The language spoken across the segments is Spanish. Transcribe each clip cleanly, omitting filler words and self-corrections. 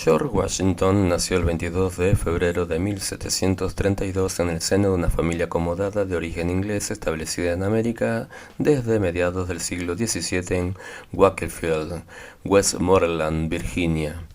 George Washington nació el 22 de febrero de 1732 en el seno de una familia acomodada de origen inglés establecida en América desde mediados del siglo XVII en Wakefield, Westmoreland, Virginia.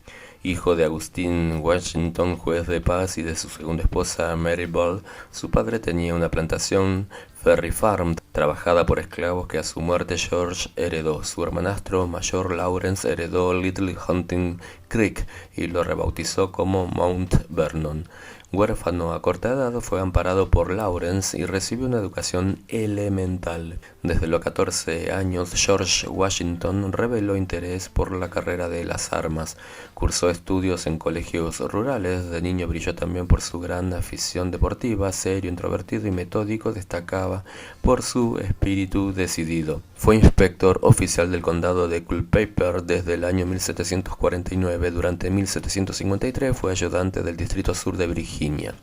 Hijo de Agustín Washington, juez de paz, y de su segunda esposa Mary Ball, su padre tenía una plantación, Ferry Farm, trabajada por esclavos, que a su muerte George heredó. Su hermanastro mayor Lawrence heredó Little Hunting Creek y lo rebautizó como Mount Vernon. Huérfano a corta edad, fue amparado por Lawrence y recibió una educación elemental. Desde los 14 años, George Washington reveló interés por la carrera de las armas. Cursó estudios en colegios rurales. De niño brilló también por su gran afición deportiva. Serio, introvertido y metódico, destacaba por su espíritu decidido. Fue inspector oficial del condado de Culpeper desde el año 1749. Durante 1753 fue ayudante del Distrito Sur de Virginia,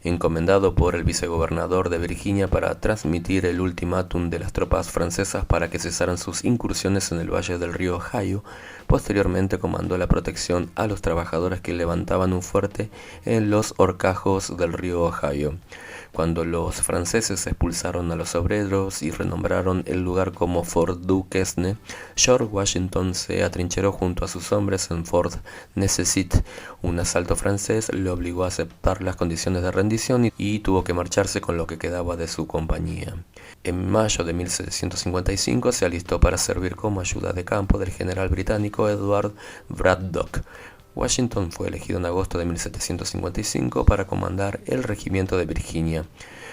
encomendado por el vicegobernador de Virginia para transmitir el ultimátum de las tropas francesas para que cesaran sus incursiones en el valle del río Ohio. Posteriormente comandó la protección a los trabajadores que levantaban un fuerte en los horcajos del río Ohio. Cuando los franceses expulsaron a los obreros y renombraron el lugar como Fort Duquesne, George Washington se atrincheró junto a sus hombres en Fort Necessite. Un asalto francés le obligó a aceptar las condiciones de rendición y tuvo que marcharse con lo que quedaba de su compañía. En mayo de 1755 se alistó para servir como ayuda de campo del general británico Edward Braddock. Washington fue elegido en agosto de 1755 para comandar el regimiento de Virginia.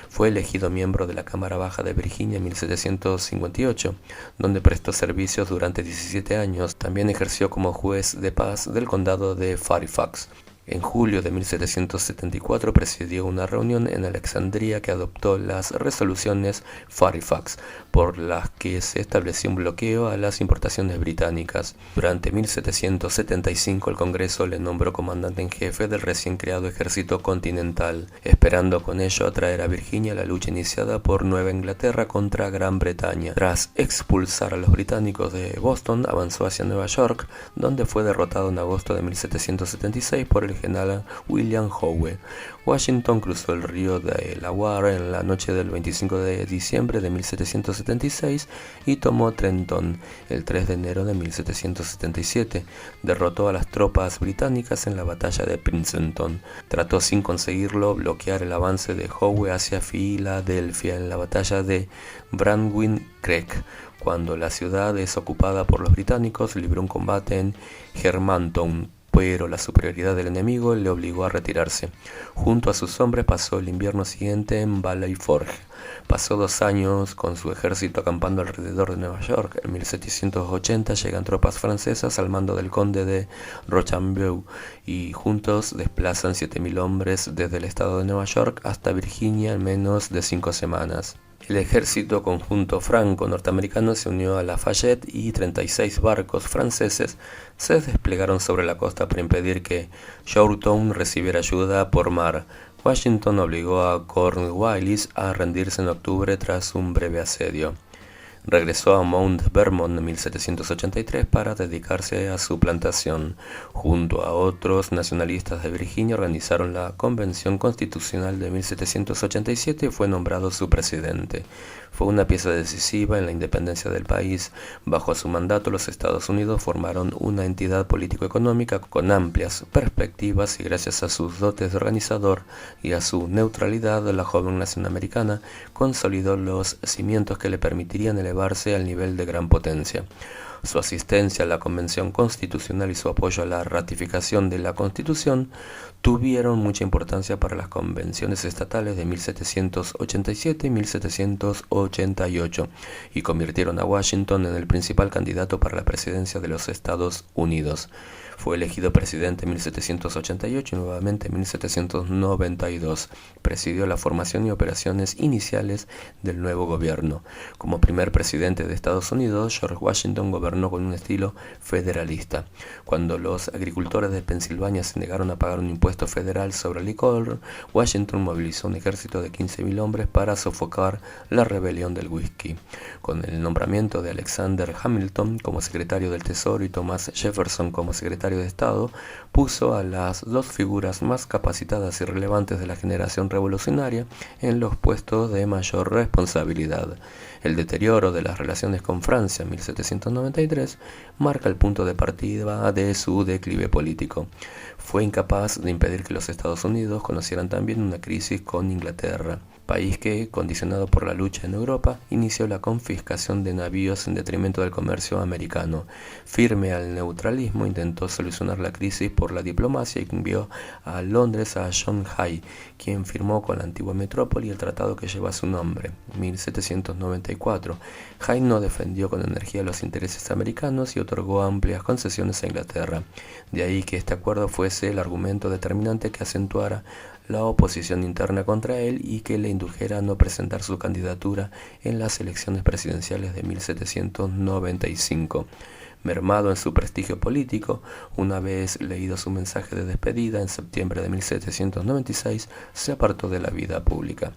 Fue elegido miembro de la Cámara Baja de Virginia en 1758, donde prestó servicios durante 17 años. También ejerció como juez de paz del condado de Fairfax. En julio de 1774 presidió una reunión en Alexandria que adoptó las resoluciones Fairfax, por las que se estableció un bloqueo a las importaciones británicas. Durante 1775 el Congreso le nombró comandante en jefe del recién creado Ejército Continental, esperando con ello atraer a Virginia a la lucha iniciada por Nueva Inglaterra contra Gran Bretaña. Tras expulsar a los británicos de Boston, avanzó hacia Nueva York, donde fue derrotado en agosto de 1776 por el general William Howe. Washington cruzó el río Delaware en la noche del 25 de diciembre de 1776 y tomó Trenton el 3 de enero de 1777. Derrotó a las tropas británicas en la batalla de Princeton. Trató, sin conseguirlo, bloquear el avance de Howe hacia Filadelfia en la batalla de Brandywine Creek. Cuando la ciudad es ocupada por los británicos, libró un combate en Germantown, pero la superioridad del enemigo le obligó a retirarse. Junto a sus hombres pasó el invierno siguiente en Valley Forge. Pasó 2 años con su ejército acampando alrededor de Nueva York. En 1780 llegan tropas francesas al mando del conde de Rochambeau y juntos desplazan 7.000 hombres desde el estado de Nueva York hasta Virginia en menos de 5 semanas. El ejército conjunto franco-norteamericano se unió a Lafayette y 36 barcos franceses se desplegaron sobre la costa para impedir que Yorktown recibiera ayuda por mar. Washington obligó a Cornwallis a rendirse en octubre tras un breve asedio. Regresó a Mount Vernon en 1783 para dedicarse a su plantación. Junto a otros nacionalistas de Virginia organizaron la Convención Constitucional de 1787 y fue nombrado su presidente. Fue una pieza decisiva en la independencia del país. Bajo su mandato, los Estados Unidos formaron una entidad político-económica con amplias perspectivas y gracias a sus dotes de organizador y a su neutralidad, la joven nación americana consolidó los cimientos que le permitirían elevarse al nivel de gran potencia. Su asistencia a la Convención Constitucional y su apoyo a la ratificación de la Constitución tuvieron mucha importancia para las convenciones estatales de 1787 y 1788 y convirtieron a Washington en el principal candidato para la presidencia de los Estados Unidos. Fue elegido presidente en 1788 y nuevamente en 1792. Presidió la formación y operaciones iniciales del nuevo gobierno. Como primer presidente de Estados Unidos, George Washington gobernó gobernó con un estilo federalista. Cuando los agricultores de Pensilvania se negaron a pagar un impuesto federal sobre el licor, Washington movilizó un ejército de 15.000 hombres para sofocar la rebelión del whisky. Con el nombramiento de Alexander Hamilton como secretario del Tesoro y Thomas Jefferson como secretario de Estado, puso a las dos figuras más capacitadas y relevantes de la generación revolucionaria en los puestos de mayor responsabilidad. El deterioro de las relaciones con Francia en 1793 marca el punto de partida de su declive político. Fue incapaz de impedir que los Estados Unidos conocieran también una crisis con Inglaterra, país que, condicionado por la lucha en Europa, inició la confiscación de navíos en detrimento del comercio americano. Firme al neutralismo, intentó solucionar la crisis por la diplomacia y envió a Londres a John Hay, quien firmó con la antigua metrópoli el tratado que lleva su nombre, 1794. Hay no defendió con energía los intereses americanos y otorgó amplias concesiones a Inglaterra. De ahí que este acuerdo fuese el argumento determinante que acentuara la oposición interna contra él y que le indujera a no presentar su candidatura en las elecciones presidenciales de 1795. Mermado en su prestigio político, una vez leído su mensaje de despedida en septiembre de 1796, se apartó de la vida pública.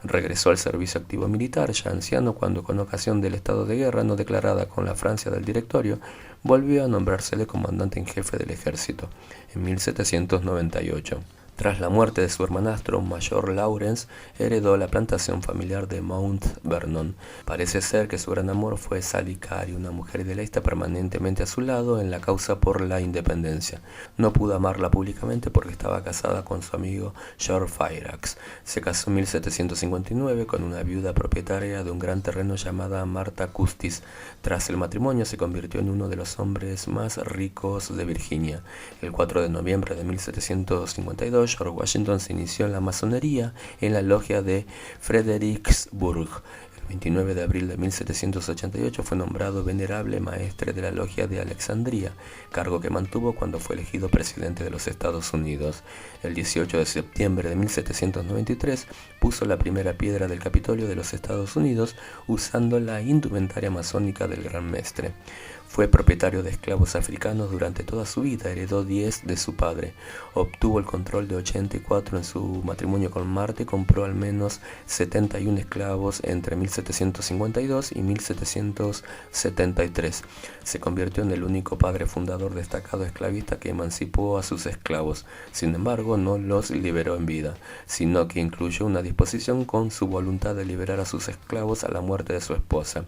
Regresó al servicio activo militar, ya anciano, cuando con ocasión del estado de guerra no declarada con la Francia del Directorio, volvió a nombrársele comandante en jefe del ejército en 1798. Tras la muerte de su hermanastro, Mayor Lawrence heredó la plantación familiar de Mount Vernon. Parece ser que su gran amor fue Sally Cary, una mujer idealista permanentemente a su lado en la causa por la independencia. No pudo amarla públicamente porque estaba casada con su amigo George Fairfax. Se casó en 1759 con una viuda propietaria de un gran terreno llamada Martha Custis. Tras el matrimonio se convirtió en uno de los hombres más ricos de Virginia. El 4 de noviembre de 1752, George Washington se inició en la masonería en la logia de Fredericksburg. El 29 de abril de 1788 fue nombrado venerable maestre de la logia de Alexandria, cargo que mantuvo cuando fue elegido presidente de los Estados Unidos. El 18 de septiembre de 1793 puso la primera piedra del Capitolio de los Estados Unidos usando la indumentaria masónica del Gran Mestre. Fue propietario de esclavos africanos durante toda su vida, heredó 10 de su padre, obtuvo el control de 84 en su matrimonio con Marta y compró al menos 71 esclavos entre 1752 y 1773. Se convirtió en el único padre fundador destacado esclavista que emancipó a sus esclavos. Sin embargo, no los liberó en vida, sino que incluyó una disposición con su voluntad de liberar a sus esclavos a la muerte de su esposa.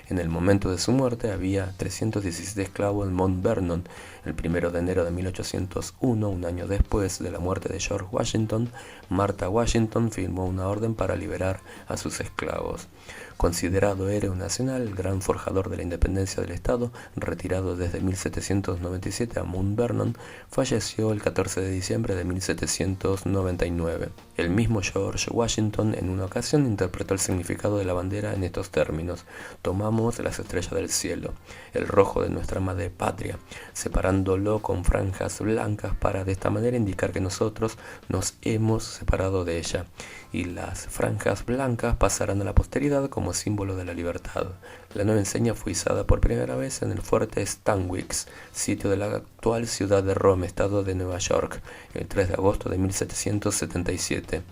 En el momento de su muerte había 317 esclavos en Mount Vernon. El 1 de enero de 1801, un año después de la muerte de George Washington, Martha Washington firmó una orden para liberar a sus esclavos. Considerado héroe nacional, el gran forjador de la independencia del Estado, retirado desde 1797 a Mount Vernon, falleció el 14 de diciembre de 1799. El mismo George Washington en una ocasión interpretó el significado de la bandera en estos términos: tomamos las estrellas del cielo, el rojo de nuestra madre patria, separándolo con franjas blancas para de esta manera indicar que nosotros nos hemos separado de ella, y las franjas blancas pasarán a la posteridad como símbolo de la libertad. La nueva enseña fue izada por primera vez en el fuerte Stanwix, sitio de la actual ciudad de Rome, estado de Nueva York, el 3 de agosto de 1777.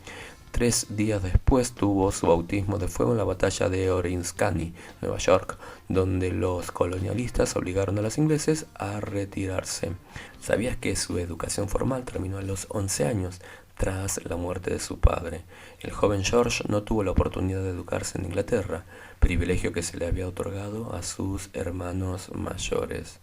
3 días después tuvo su bautismo de fuego en la batalla de Oriskany, Nueva York, donde los colonialistas obligaron a los ingleses a retirarse. ¿Sabías que su educación formal terminó a los 11 años? Tras la muerte de su padre, el joven George no tuvo la oportunidad de educarse en Inglaterra, privilegio que se le había otorgado a sus hermanos mayores.